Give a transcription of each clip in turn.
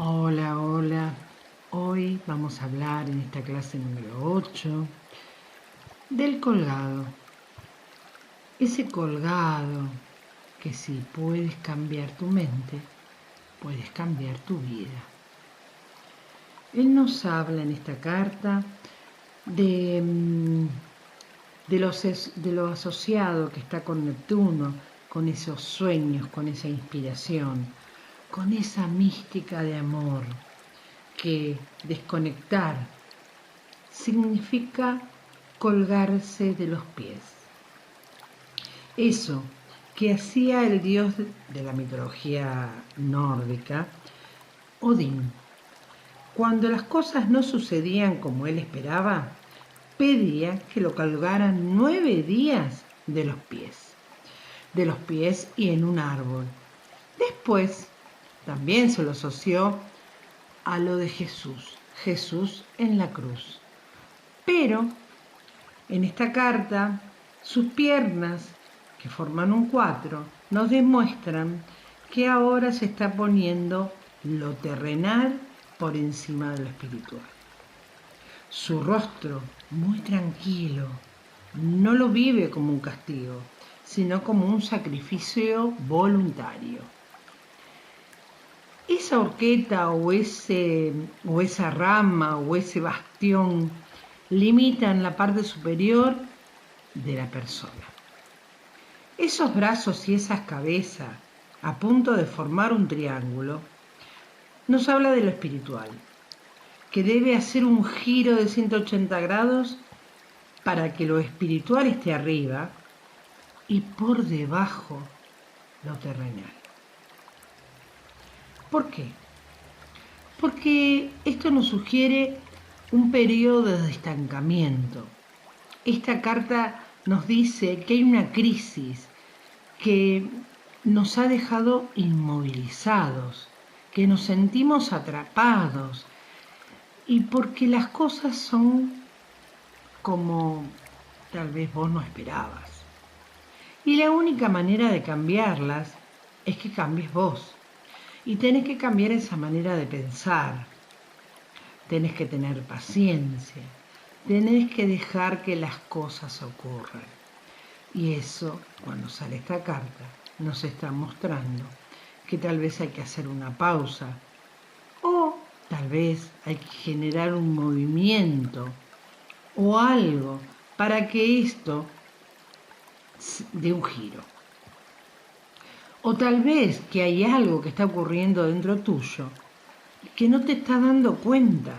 Hola, hola. Hoy vamos a hablar en esta clase número 8 del colgado. Ese colgado que si puedes cambiar tu mente, puedes cambiar tu vida. Él nos habla en esta carta de, de lo asociado que está con Neptuno, con esos sueños, con esa inspiración, con esa mística de amor, que desconectar significa colgarse de los pies. Eso que hacía el dios de la mitología nórdica, Odín. Cuando las cosas no sucedían como él esperaba, pedía que lo colgaran 9 días de los pies y en un árbol. Después también se lo asoció a lo de Jesús en la cruz. Pero en esta carta, sus piernas, que forman un 4, nos demuestran que ahora se está poniendo lo terrenal por encima de lo espiritual. Su rostro, muy tranquilo, no lo vive como un castigo, sino como un sacrificio voluntario. Esa horqueta o esa rama o ese bastión limitan la parte superior de la persona. Esos brazos y esas cabezas, a punto de formar un triángulo, nos habla de lo espiritual, que debe hacer un giro de 180 grados para que lo espiritual esté arriba y por debajo lo terrenal. ¿Por qué? Porque esto nos sugiere un periodo de estancamiento. Esta carta nos dice que hay una crisis que nos ha dejado inmovilizados, que nos sentimos atrapados y porque las cosas son como tal vez vos no esperabas. Y la única manera de cambiarlas es que cambies vos. Y tenés que cambiar esa manera de pensar. Tenés que tener paciencia. Tenés que dejar que las cosas ocurran. Y eso, cuando sale esta carta, nos está mostrando que tal vez hay que hacer una pausa o tal vez hay que generar un movimiento o algo para que esto dé un giro. O tal vez que hay algo que está ocurriendo dentro tuyo que no te está dando cuenta.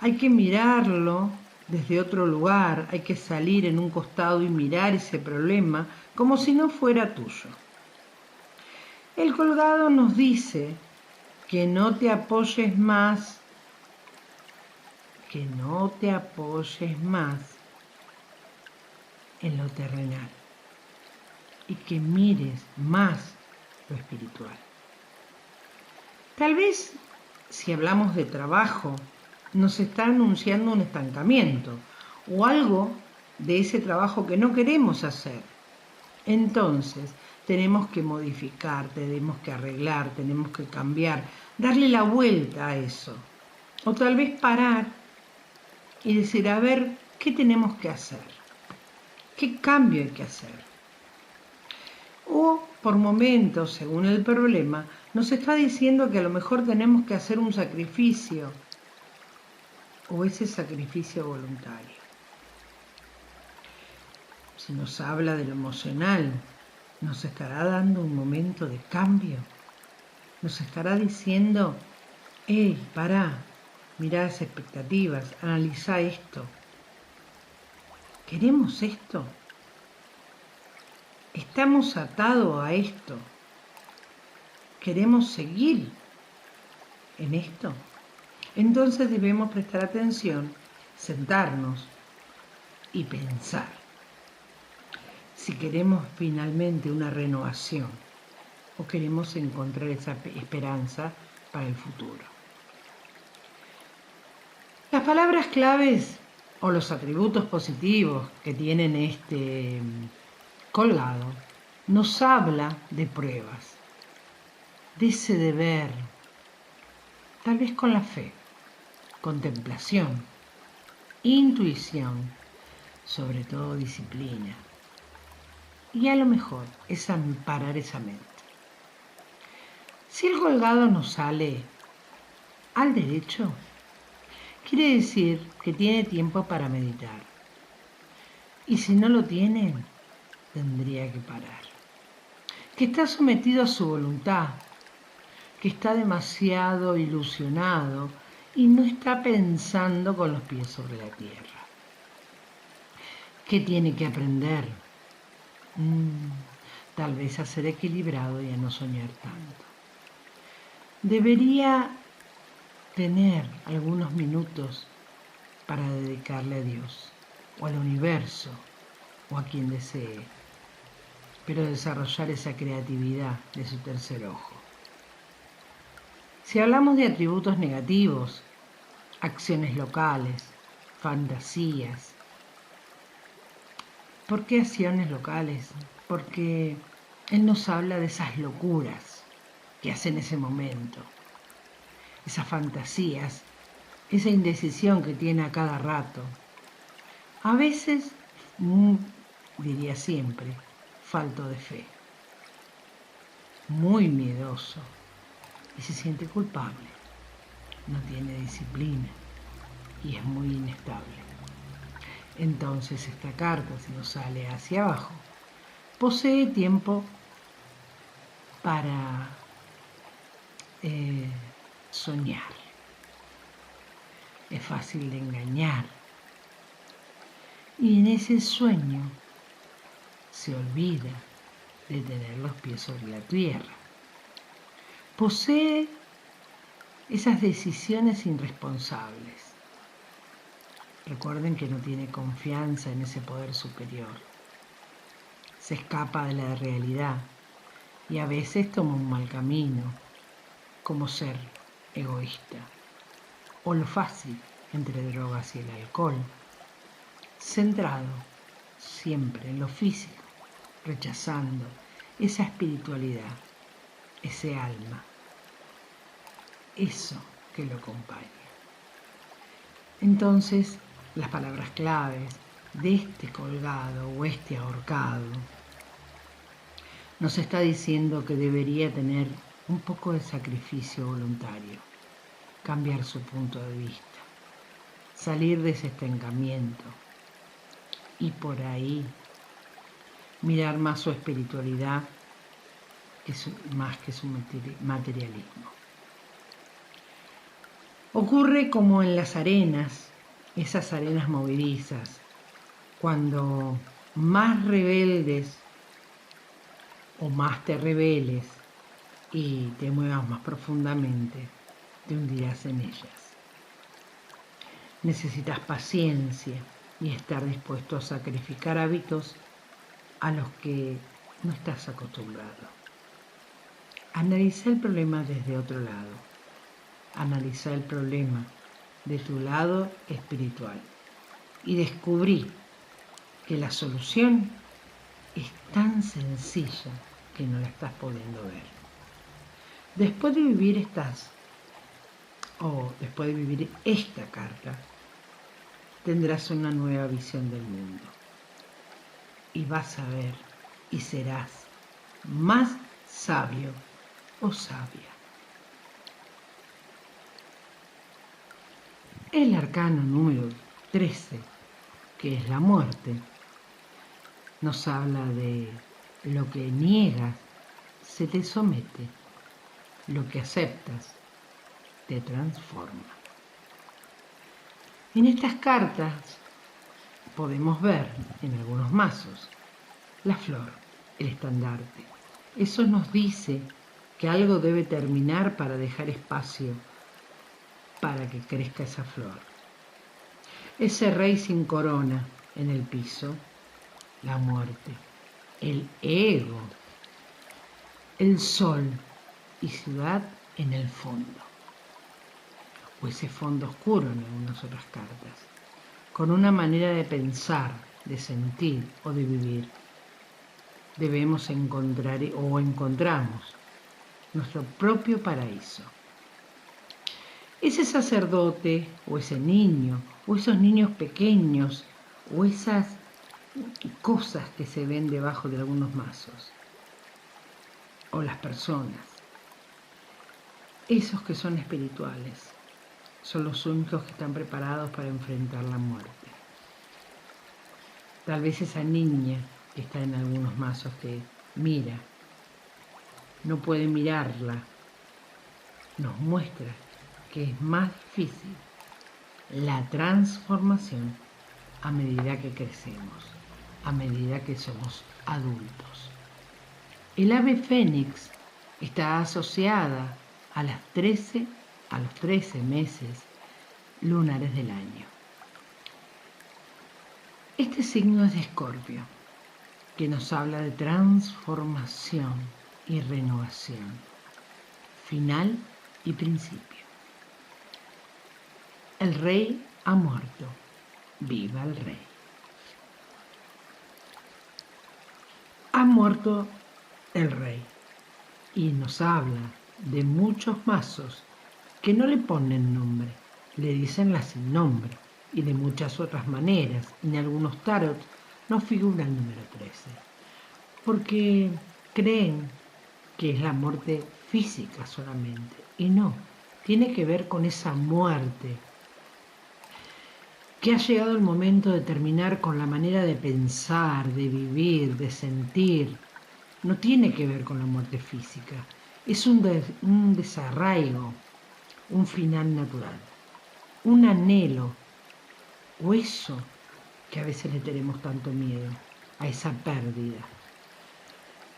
Hay que mirarlo desde otro lugar, hay que salir en un costado y mirar ese problema como si no fuera tuyo. El colgado nos dice que no te apoyes más, en lo terrenal y que mires más lo espiritual. Tal vez, si hablamos de trabajo, nos está anunciando un estancamiento o algo de ese trabajo que no queremos hacer. Entonces, tenemos que modificar, tenemos que arreglar, tenemos que cambiar, darle la vuelta a eso. O tal vez parar y decir, a ver, ¿qué tenemos que hacer? ¿Qué cambio hay que hacer? O, por momentos, según el problema, nos está diciendo que a lo mejor tenemos que hacer un sacrificio o ese sacrificio voluntario. Si nos habla de lo emocional, nos estará dando un momento de cambio. Nos estará diciendo, hey, pará, mirá las expectativas, analizá esto. ¿Queremos esto? ¿Estamos atados a esto? ¿Queremos seguir en esto? Entonces debemos prestar atención, sentarnos y pensar si queremos finalmente una renovación o queremos encontrar esa esperanza para el futuro. Las palabras claves o los atributos positivos que tienen este colgado nos habla de pruebas, de ese deber, tal vez con la fe, contemplación, intuición, sobre todo disciplina. Y a lo mejor es amparar esa mente. Si el colgado no sale al derecho, quiere decir que tiene tiempo para meditar. Y si no lo tiene, tendría que parar. Que está sometido a su voluntad, que está demasiado ilusionado y no está pensando con los pies sobre la tierra. ¿Qué tiene que aprender? Tal vez a ser equilibrado y a no soñar tanto. Debería tener algunos minutos para dedicarle a Dios o al universo o a quien desee, pero desarrollar esa creatividad de su tercer ojo. Si hablamos de atributos negativos, acciones locales, fantasías. ¿Por qué acciones locales? Porque Él nos habla de esas locuras que hace en ese momento, esas fantasías, esa indecisión que tiene a cada rato. A veces, diría siempre, falto de fe, muy miedoso y se siente culpable, no tiene disciplina y es muy inestable. Entonces esta carta, si nos sale hacia abajo, posee tiempo para soñar. Es fácil de engañar. Y en ese sueño se olvida de tener los pies sobre la tierra. Posee esas decisiones irresponsables. Recuerden que no tiene confianza en ese poder superior. Se escapa de la realidad y a veces toma un mal camino, como ser egoísta, o lo fácil entre drogas y el alcohol, centrado siempre en lo físico, rechazando esa espiritualidad, ese alma, eso que lo acompaña. Entonces, las palabras claves de este colgado o este ahorcado nos está diciendo que debería tener un poco de sacrificio voluntario, cambiar su punto de vista, salir de ese estancamiento y por ahí mirar más su espiritualidad más que su materialismo. Ocurre como en las arenas, esas arenas movedizas, cuando más rebeldes o más te rebeles y te muevas más profundamente, te hundirás en ellas. Necesitas paciencia y estar dispuesto a sacrificar hábitos a los que no estás acostumbrado. Analiza el problema desde otro lado. Analiza el problema de tu lado espiritual y descubrí que la solución es tan sencilla que no la estás pudiendo ver. Después de vivir esta carta, tendrás una nueva visión del mundo y vas a ver y serás más sabio o sabia. El arcano número 13, que es la muerte, nos habla de lo que niegas se te somete, lo que aceptas te transforma. En estas cartas podemos ver en algunos mazos la flor, el estandarte. Eso nos dice que algo debe terminar para dejar espacio para que crezca esa flor. Ese rey sin corona en el piso, la muerte, el ego, el sol y ciudad en el fondo, o ese fondo oscuro en algunas otras cartas, con una manera de pensar, de sentir o de vivir. Debemos encontrar o encontramos nuestro propio paraíso. Ese sacerdote o ese niño o esos niños pequeños o esas cosas que se ven debajo de algunos mazos o las personas, esos que son espirituales, son los únicos que están preparados para enfrentar la muerte. Tal vez esa niña que está en algunos mazos que mira, no puede mirarla, nos muestra que es más difícil la transformación a medida que crecemos, a medida que somos adultos. El ave fénix está asociada a los 13 meses lunares del año. Este signo es de Escorpio, que nos habla de transformación y renovación, final y principio. El rey ha muerto, viva el rey. Ha muerto el rey y nos habla de muchos mazos que no le ponen nombre, le dicen la sin nombre y de muchas otras maneras. En algunos tarot no figura el número 13, porque creen que es la muerte física solamente, y no, tiene que ver con esa muerte, que ha llegado el momento de terminar con la manera de pensar, de vivir, de sentir. No tiene que ver con la muerte física, es un desarraigo, un final natural, un anhelo, o eso que a veces le tenemos tanto miedo, a esa pérdida.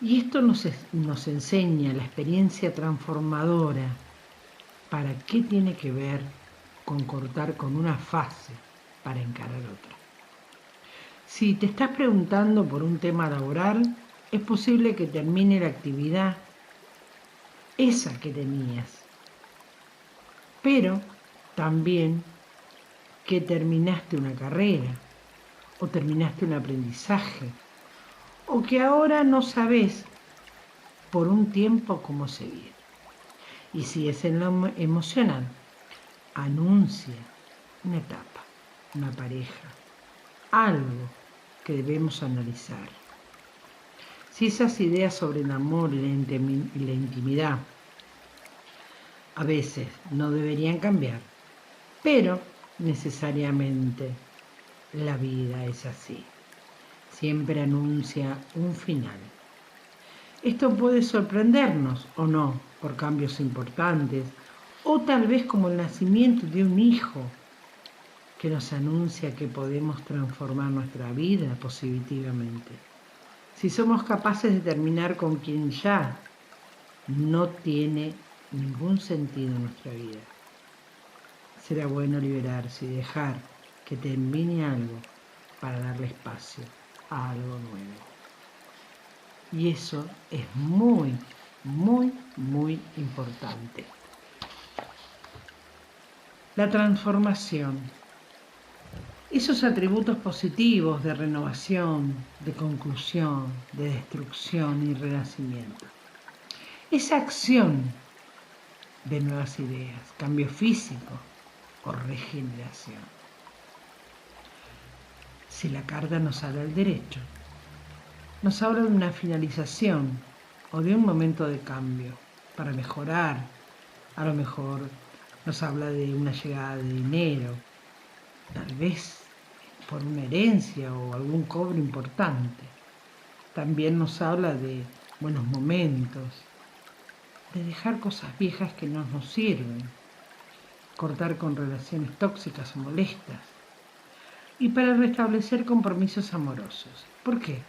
Y esto nos enseña la experiencia transformadora. ¿Para qué tiene que ver con cortar con una fase para encarar otra? Si te estás preguntando por un tema laboral, es posible que termine la actividad esa que tenías, pero también que terminaste una carrera o terminaste un aprendizaje o que ahora no sabes por un tiempo cómo seguir. Y si es en lo emocional, anuncia una etapa, una pareja, algo que debemos analizar. Si esas ideas sobre el amor y la intimidad a veces no deberían cambiar, pero necesariamente la vida es así. Siempre anuncia un final. Esto puede sorprendernos o no por cambios importantes, o tal vez como el nacimiento de un hijo que nos anuncia que podemos transformar nuestra vida positivamente. Si somos capaces de terminar con quien ya no tiene ningún sentido en nuestra vida, será bueno liberarse y dejar que termine algo para darle espacio a algo nuevo. Y eso es muy, muy, muy importante. La transformación. Esos atributos positivos de renovación, de conclusión, de destrucción y renacimiento. Esa acción de nuevas ideas, cambio físico o regeneración. Si la carta nos habla del derecho, nos habla de una finalización o de un momento de cambio para mejorar. A lo mejor nos habla de una llegada de dinero, tal vez por una herencia o algún cobro importante. También nos habla de buenos momentos, de dejar cosas viejas que no nos sirven, cortar con relaciones tóxicas o molestas y para restablecer compromisos amorosos. ¿Por qué?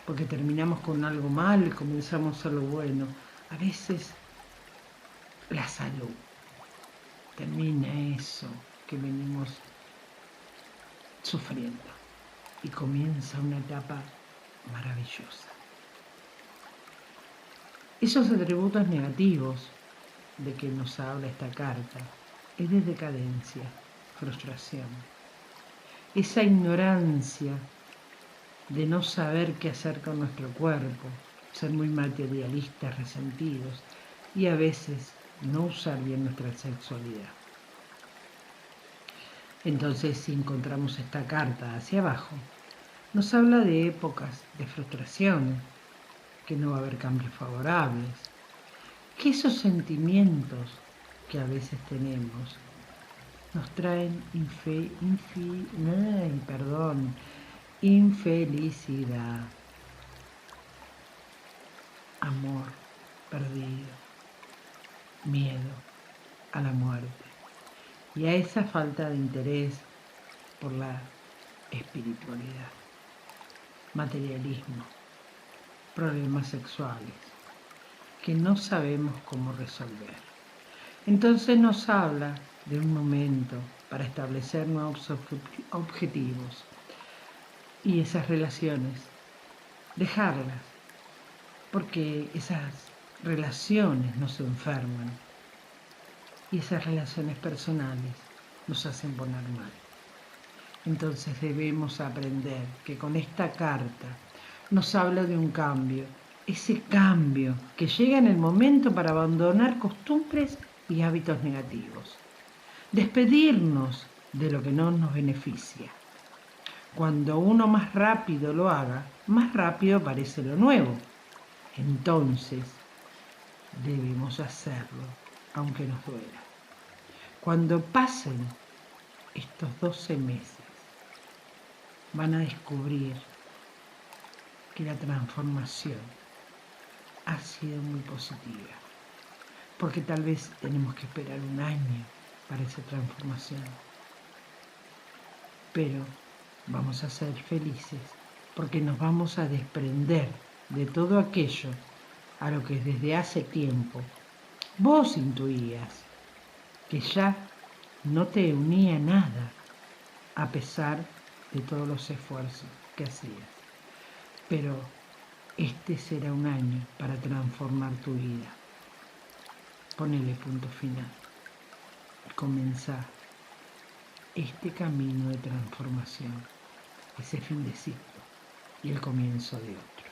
Porque terminamos con algo mal y comenzamos algo bueno. A veces la salud termina eso que venimos sufriendo y comienza una etapa maravillosa. Esos atributos negativos de que nos habla esta carta es de decadencia, frustración, esa ignorancia de no saber qué hacer con nuestro cuerpo, ser muy materialistas, resentidos y a veces no usar bien nuestra sexualidad. Entonces, si encontramos esta carta hacia abajo, nos habla de épocas de frustración, que no va a haber cambios favorables, que esos sentimientos que a veces tenemos nos traen infelicidad, amor perdido, miedo a la muerte y a esa falta de interés por la espiritualidad, materialismo, problemas sexuales que no sabemos cómo resolver. Entonces nos habla de un momento para establecer nuevos objetivos y esas relaciones, dejarlas, porque esas relaciones nos enferman y esas relaciones personales nos hacen poner mal. Entonces debemos aprender que con esta carta nos habla de un cambio, ese cambio que llega en el momento para abandonar costumbres y hábitos negativos, despedirnos de lo que no nos beneficia. Cuando uno más rápido lo haga, más rápido aparece lo nuevo. Entonces debemos hacerlo, aunque nos duela. Cuando pasen estos 12 meses, van a descubrir que la transformación ha sido muy positiva, porque tal vez tenemos que esperar un año para esa transformación, pero vamos a ser felices porque nos vamos a desprender de todo aquello a lo que desde hace tiempo vos intuías que ya no te unía nada a pesar de todos los esfuerzos que hacías. Pero este será un año para transformar tu vida. Ponele punto final. Comenzá este camino de transformación, ese fin de ciclo y el comienzo de otro.